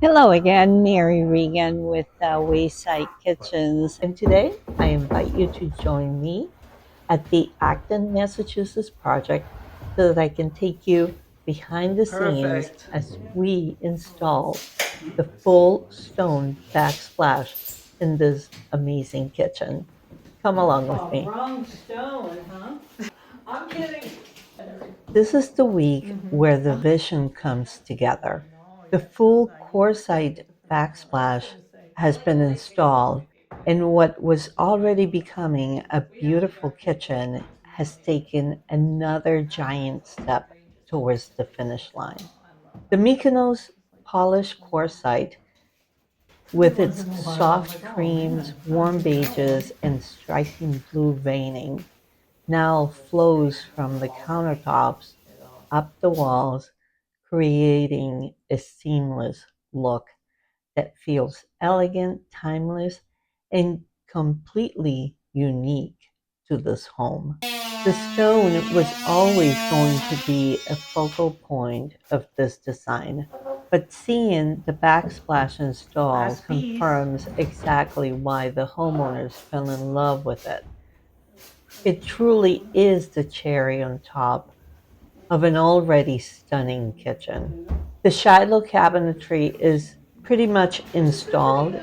Hello again, Mary Regan with Wayside Kitchens. And today I invite you to join me at the Acton, Massachusetts project so that I can take you behind the scenes Perfect. as we install the full stone backsplash in this amazing kitchen. Come along with Oh, me. wrong stone, huh? I'm kidding. This is the week where the vision comes together. The full Quartzite backsplash has been installed, and what was already becoming a beautiful kitchen has taken another giant step towards the finish line. The Mykonos polished quartzite, with its soft creams, warm beiges, and striking blue veining, now flows from the countertops up the walls, creating a seamless look that feels elegant, timeless, and completely unique to this home. The stone was always going to be a focal point of this design, but seeing the backsplash installed Last piece. confirms exactly why the homeowners fell in love with it. It truly is the cherry on top of an already stunning kitchen. The Shiloh cabinetry is pretty much installed,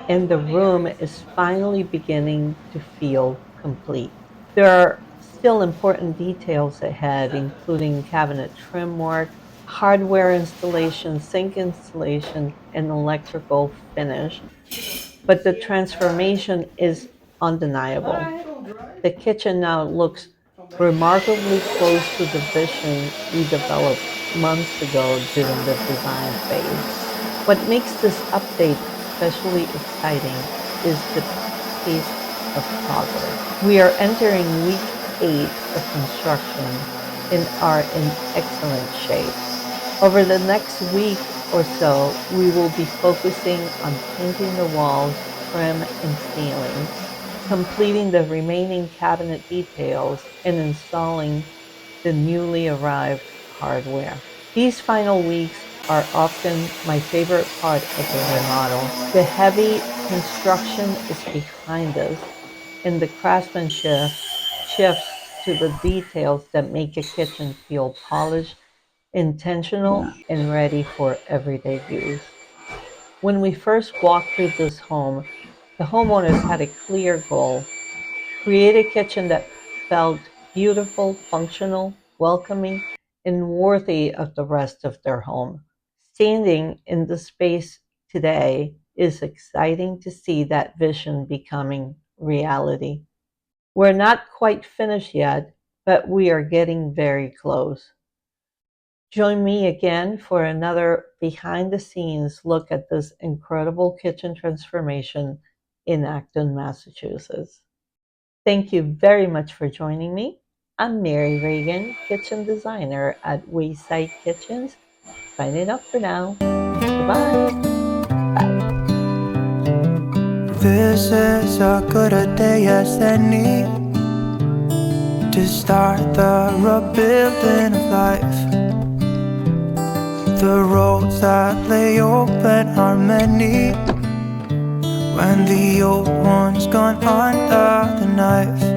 and the room is finally beginning to feel complete. There are still important details ahead, including cabinet trim work, hardware installation, sink installation, and electrical finish, but the transformation is undeniable. The kitchen now looks remarkably close to the vision we developed months ago during the design phase. What makes this update especially exciting is the pace of progress. We are entering week 8 of construction and are in excellent shape. Over the next week or so, we will be focusing on painting the walls, trim, and ceiling, completing the remaining cabinet details, and installing the newly arrived hardware. These final weeks are often my favorite part of the remodel. The heavy construction is behind us, and the craftsmanship shifts to the details that make a kitchen feel polished, intentional, and ready for everyday use. When we first walked through this home, the homeowners had a clear goal: create a kitchen that felt beautiful, functional, welcoming, and worthy of the rest of their home. Standing in the space today is exciting to see that vision becoming reality. We're not quite finished yet, but we are getting very close. Join me again for another behind the scenes look at this incredible kitchen transformation in Acton, Massachusetts. Thank you very much for joining me. I'm Mary Regan, kitchen designer at Wayside Kitchens. Signing off for now. Bye bye. This is as good a day as any to start the rebuilding of life. The roads that lay open are many when the old one's gone under the knife.